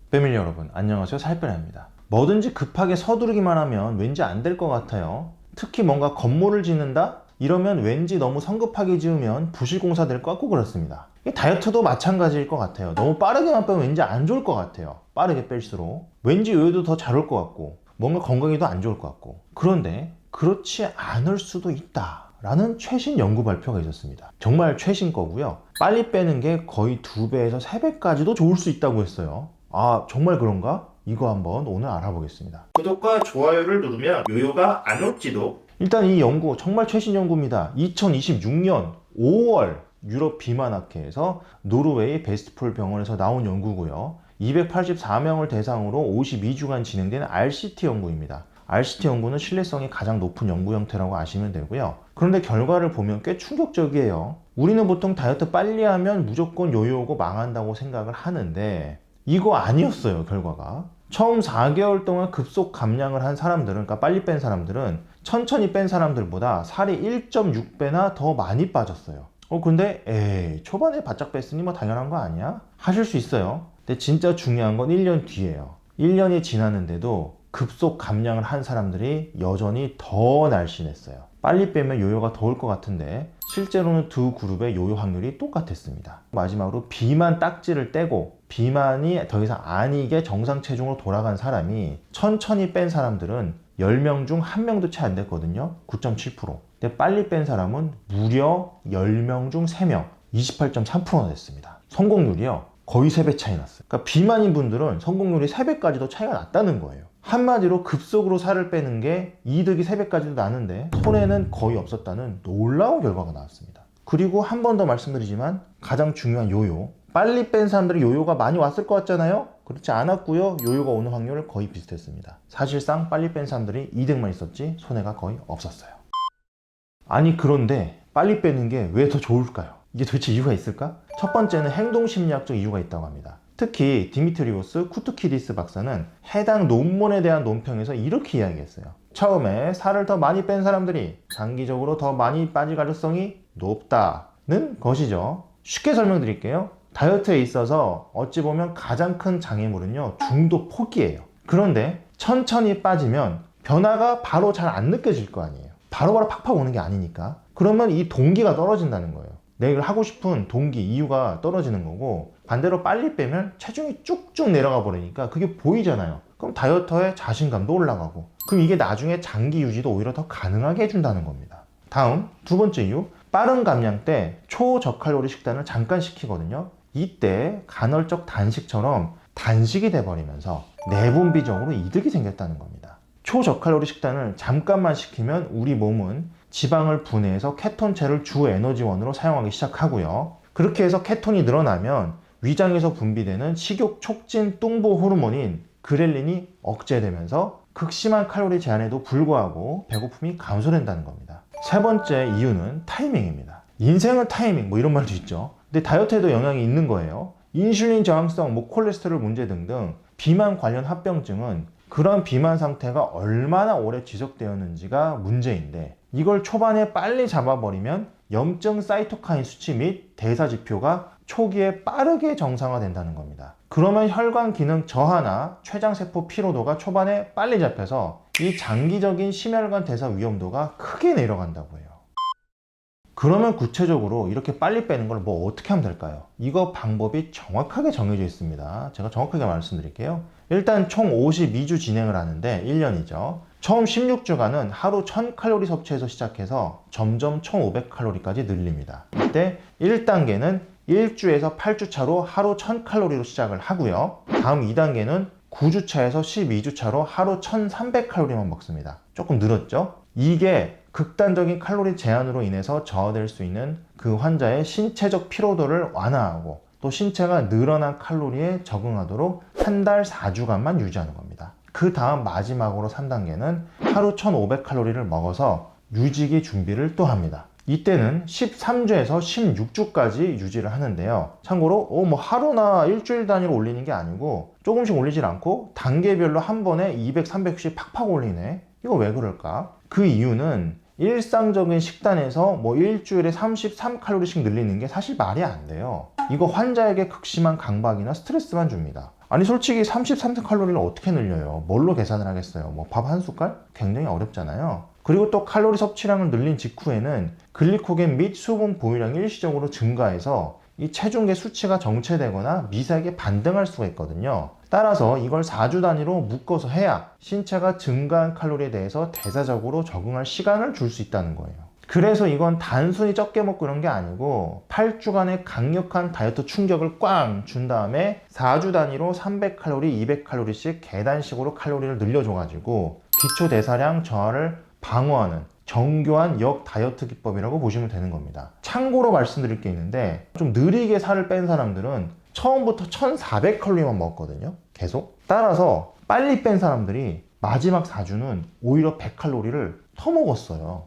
패밀리 여러분, 안녕하세요. 살빼라입니다. 뭐든지 급하게 서두르기만 하면 왠지 안 될 것 같아요. 특히 뭔가 건물을 짓는다? 이러면 왠지 너무 성급하게 지으면 부실공사 될 것 같고 그렇습니다. 다이어트도 마찬가지일 것 같아요. 너무 빠르게만 빼면 왠지 안 좋을 것 같아요. 빠르게 뺄수록 왠지 요요도 더 잘 올 것 같고 뭔가 건강에도 안 좋을 것 같고. 그런데 그렇지 않을 수도 있다 라는 최신 연구 발표가 있었습니다. 정말 최신 거고요. 빨리 빼는 게 거의 2배에서 3배까지도 좋을 수 있다고 했어요. 아, 정말 그런가? 이거 한번 오늘 알아보겠습니다. 구독과 좋아요를 누르면 요요가 안 올지도. 일단 이 연구 정말 최신 연구입니다. 2026년 5월 유럽 비만학회에서 노르웨이 베스트폴 병원에서 나온 연구고요. 284명을 대상으로 52주간 진행된 RCT 연구입니다. RCT 연구는 신뢰성이 가장 높은 연구 형태라고 아시면 되고요. 그런데 결과를 보면 꽤 충격적이에요. 우리는 보통 다이어트 빨리 하면 무조건 요요고 망한다고 생각을 하는데 이거 아니었어요. 결과가 처음 4개월 동안 급속 감량을 한 사람들은, 그러니까 빨리 뺀 사람들은 천천히 뺀 사람들보다 살이 1.6배나 더 많이 빠졌어요. 근데 에이, 초반에 바짝 뺐으니 뭐 당연한 거 아니야? 하실 수 있어요. 근데 진짜 중요한 건 1년 뒤예요. 1년이 지났는데도 급속 감량을 한 사람들이 여전히 더 날씬했어요. 빨리 빼면 요요가 더 올 것 같은데 실제로는 두 그룹의 요요 확률이 똑같았습니다. 마지막으로 비만 딱지를 떼고 비만이 더 이상 아니게 정상 체중으로 돌아간 사람이 천천히 뺀 사람들은 10명 중 1명도 채 안 됐거든요. 9.7%. 근데 빨리 뺀 사람은 무려 10명 중 3명, 28.3%나 됐습니다. 성공률이요, 거의 3배 차이 났어요. 그러니까 비만인 분들은 성공률이 3배까지도 차이가 났다는 거예요. 한마디로 급속으로 살을 빼는 게 이득이 3배까지도 나는데 손해는 거의 없었다는 놀라운 결과가 나왔습니다. 그리고 한 번 더 말씀드리지만 가장 중요한 요요. 빨리 뺀 사람들이 요요가 많이 왔을 것 같잖아요? 그렇지 않았고요. 요요가 오는 확률은 거의 비슷했습니다. 사실상 빨리 뺀 사람들이 이득만 있었지 손해가 거의 없었어요. 아니, 그런데 빨리 빼는 게 왜 더 좋을까요? 이게 도대체 이유가 있을까? 첫 번째는 행동심리학적 이유가 있다고 합니다. 특히 디미트리오스 쿠투키디스 박사는 해당 논문에 대한 논평에서 이렇게 이야기했어요. 처음에 살을 더 많이 뺀 사람들이 장기적으로 더 많이 빠질 가능성이 높다는 것이죠. 쉽게 설명드릴게요. 다이어트에 있어서 어찌 보면 가장 큰 장애물은요, 중도 포기예요. 그런데 천천히 빠지면 변화가 바로 잘 안 느껴질 거 아니에요. 바로바로 팍팍 오는 게 아니니까. 그러면 이 동기가 떨어진다는 거예요. 내가 하고 싶은 동기, 이유가 떨어지는 거고, 반대로 빨리 빼면 체중이 쭉쭉 내려가 버리니까 그게 보이잖아요. 그럼 다이어터의 자신감도 올라가고, 그럼 이게 나중에 장기 유지도 오히려 더 가능하게 해준다는 겁니다. 다음, 두 번째 이유. 빠른 감량 때 초저칼로리 식단을 잠깐 시키거든요. 이때 간헐적 단식처럼 단식이 돼버리면서 내분비적으로 이득이 생겼다는 겁니다. 초저칼로리 식단을 잠깐만 시키면 우리 몸은 지방을 분해해서 케톤체를 주 에너지원으로 사용하기 시작하고요. 그렇게 해서 케톤이 늘어나면 위장에서 분비되는 식욕 촉진 뚱보 호르몬인 그렐린이 억제되면서 극심한 칼로리 제한에도 불구하고 배고픔이 감소된다는 겁니다. 세 번째 이유는 타이밍입니다. 인생은 타이밍, 뭐 이런 말도 있죠. 근데 다이어트에도 영향이 있는 거예요. 인슐린 저항성, 콜레스테롤 문제 등등 비만 관련 합병증은 그런 비만 상태가 얼마나 오래 지속되었는지가 문제인데, 이걸 초반에 빨리 잡아버리면 염증 사이토카인 수치 및 대사 지표가 초기에 빠르게 정상화된다는 겁니다. 그러면 혈관 기능 저하나 췌장세포 피로도가 초반에 빨리 잡혀서 이 장기적인 심혈관 대사 위험도가 크게 내려간다고 해요. 그러면 구체적으로 이렇게 빨리 빼는 걸 뭐 어떻게 하면 될까요? 이거 방법이 정확하게 정해져 있습니다. 제가 정확하게 말씀드릴게요. 일단 총 52주 진행을 하는데 1년이죠. 처음 16주간은 하루 1000칼로리 섭취에서 시작해서 점점 1500칼로리까지 늘립니다. 이때 1단계는 1주에서 8주차로 하루 1000칼로리로 시작을 하고요. 다음 2단계는 9주차에서 12주차로 하루 1300칼로리만 먹습니다. 조금 늘었죠? 이게 극단적인 칼로리 제한으로 인해서 저하될 수 있는 그 환자의 신체적 피로도를 완화하고 또 신체가 늘어난 칼로리에 적응하도록 한 달 4주간만 유지하는 겁니다. 그 다음 마지막으로 3단계는 하루 1500칼로리를 먹어서 유지기 준비를 또 합니다. 이때는 13주에서 16주까지 유지를 하는데요. 참고로 뭐 하루나 일주일 단위로 올리는 게 아니고 조금씩 올리질 않고 단계별로 한 번에 200, 300씩 팍팍 올리네. 이거 왜 그럴까? 그 이유는 일상적인 식단에서 뭐 일주일에 33칼로리씩 늘리는 게 사실 말이 안 돼요. 이거 환자에게 극심한 강박이나 스트레스만 줍니다. 아니 솔직히 33칼로리를 어떻게 늘려요? 뭘로 계산을 하겠어요? 뭐 밥 한 숟갈? 굉장히 어렵잖아요. 그리고 또 칼로리 섭취량을 늘린 직후에는 글리코겐 및 수분 보유량이 일시적으로 증가해서 이 체중계 수치가 정체되거나 미세하게 반등할 수가 있거든요. 따라서 이걸 4주 단위로 묶어서 해야 신체가 증가한 칼로리에 대해서 대사적으로 적응할 시간을 줄 수 있다는 거예요. 그래서 이건 단순히 적게 먹고 이런 게 아니고 8주간의 강력한 다이어트 충격을 꽝 준 다음에 4주 단위로 300칼로리, 200칼로리씩 계단식으로 칼로리를 늘려줘가지고 기초 대사량 저하를 방어하는 정교한 역 다이어트 기법이라고 보시면 되는 겁니다. 참고로 말씀드릴 게 있는데 좀 느리게 살을 뺀 사람들은 처음부터 1400칼로리만 먹었거든요. 계속. 따라서 빨리 뺀 사람들이 마지막 4주는 오히려 100칼로리를 더 먹었어요.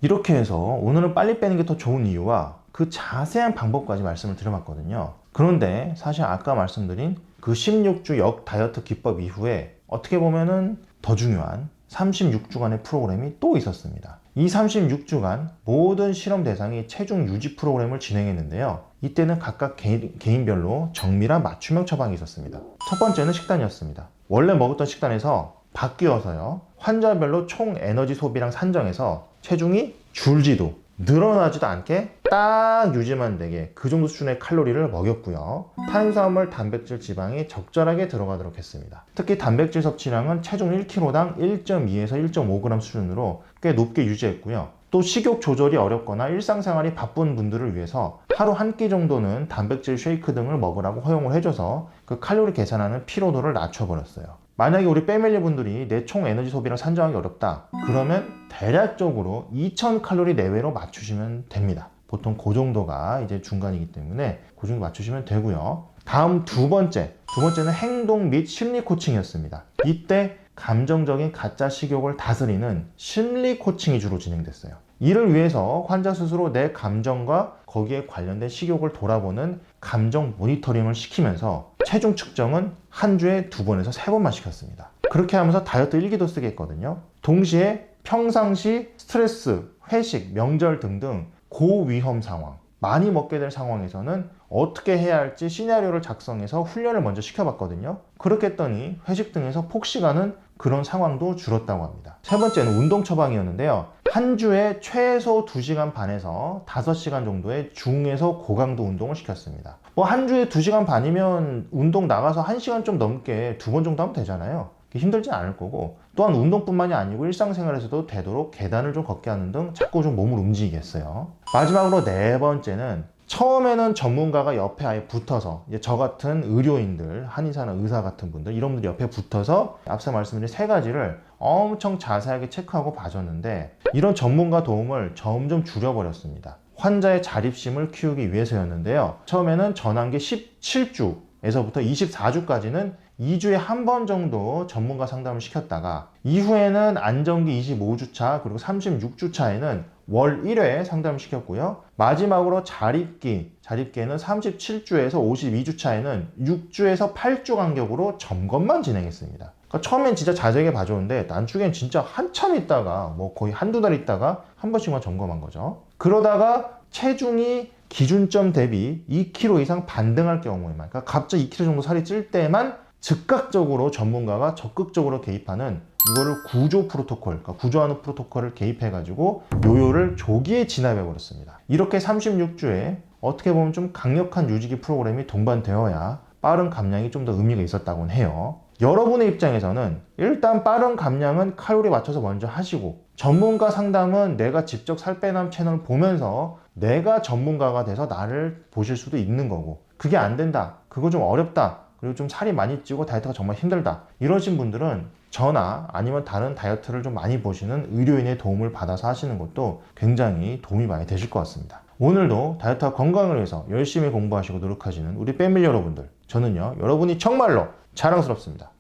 이렇게 해서 오늘은 빨리 빼는 게 더 좋은 이유와 그 자세한 방법까지 말씀을 드려봤거든요. 그런데 사실 아까 말씀드린 그 16주 역 다이어트 기법 이후에 어떻게 보면은 더 중요한 36주간의 프로그램이 또 있었습니다. 이 36주간 모든 실험 대상이 체중 유지 프로그램을 진행했는데요. 이때는 각각 개인별로 정밀한 맞춤형 처방이 있었습니다. 첫 번째는 식단이었습니다. 원래 먹었던 식단에서 바뀌어서요. 환자별로 총 에너지 소비량 산정해서 체중이 줄지도 늘어나지도 않게 딱 유지만 되게 그 정도 수준의 칼로리를 먹였고요. 탄수화물, 단백질, 지방이 적절하게 들어가도록 했습니다. 특히 단백질 섭취량은 체중 1kg당 1.2에서 1.5g 수준으로 꽤 높게 유지했고요. 또 식욕 조절이 어렵거나 일상생활이 바쁜 분들을 위해서 하루 한 끼 정도는 단백질 쉐이크 등을 먹으라고 허용을 해줘서 그 칼로리 계산하는 피로도를 낮춰버렸어요. 만약에 우리 패밀리 분들이 내 총 에너지 소비를 산정하기 어렵다 그러면 대략적으로 2000칼로리 내외로 맞추시면 됩니다. 보통 그 정도가 이제 중간이기 때문에 그 정도 맞추시면 되고요. 다음 두 번째는 행동 및 심리 코칭이었습니다. 이때 감정적인 가짜 식욕을 다스리는 심리 코칭이 주로 진행됐어요. 이를 위해서 환자 스스로 내 감정과 거기에 관련된 식욕을 돌아보는 감정 모니터링을 시키면서 체중 측정은 한 주에 2번에서 3번만 시켰습니다. 그렇게 하면서 다이어트 일기도 쓰게 했거든요. 동시에 평상시 스트레스, 회식, 명절 등등 고위험 상황, 많이 먹게 될 상황에서는 어떻게 해야 할지 시나리오를 작성해서 훈련을 먼저 시켜봤거든요. 그렇게 했더니 회식 등에서 폭식하는 그런 상황도 줄었다고 합니다. 세 번째는 운동 처방이었는데요. 한 주에 최소 2시간 반에서 5시간 정도의 중에서 고강도 운동을 시켰습니다. 뭐 한 주에 2시간 반이면 운동 나가서 1시간 좀 넘게 2번 정도 하면 되잖아요. 힘들지 않을 거고, 또한 운동뿐만이 아니고 일상생활에서도 되도록 계단을 좀 걷게 하는 등 자꾸 좀 몸을 움직이게 했어요. 마지막으로 네 번째는 처음에는 전문가가 옆에 아예 붙어서 이제 저 같은 의료인들, 한의사나 의사 같은 분들 이런 분들이 옆에 붙어서 앞서 말씀드린 세 가지를 엄청 자세하게 체크하고 봐줬는데 이런 전문가 도움을 점점 줄여버렸습니다. 환자의 자립심을 키우기 위해서였는데요. 처음에는 전환기 17주에서부터 24주까지는 2주에 한 번 정도 전문가 상담을 시켰다가 이후에는 안정기 25주차 그리고 36주차에는 월 1회 상담을 시켰고요. 마지막으로 자립기에는 37주에서 52주차에는 6주에서 8주 간격으로 점검만 진행했습니다. 그러니까 처음엔 진짜 자세하게 봐줬는데 나중엔 진짜 한참 있다가 뭐 거의 한두 달 있다가 한 번씩만 점검한 거죠. 그러다가 체중이 기준점 대비 2kg 이상 반등할 경우에만, 그러니까 갑자기 2kg 정도 살이 찔 때만 즉각적으로 전문가가 적극적으로 개입하는 이거를 구조 프로토콜, 그러니까 구조하는 프로토콜을 개입해가지고 요요를 조기에 진압해버렸습니다. 이렇게 36주에 어떻게 보면 좀 강력한 유지기 프로그램이 동반되어야 빠른 감량이 좀 더 의미가 있었다고는 해요. 여러분의 입장에서는 일단 빠른 감량은 칼로리 맞춰서 먼저 하시고 전문가 상담은 내가 직접 살 빼남 채널을 보면서 내가 전문가가 돼서 나를 보실 수도 있는 거고, 그게 안 된다, 그거 좀 어렵다, 그리고 좀 살이 많이 찌고 다이어트가 정말 힘들다 이러신 분들은 저나 아니면 다른 다이어트를 좀 많이 보시는 의료인의 도움을 받아서 하시는 것도 굉장히 도움이 많이 되실 것 같습니다. 오늘도 다이어트와 건강을 위해서 열심히 공부하시고 노력하시는 우리 패밀리 여러분들, 저는요 여러분이 정말로 자랑스럽습니다.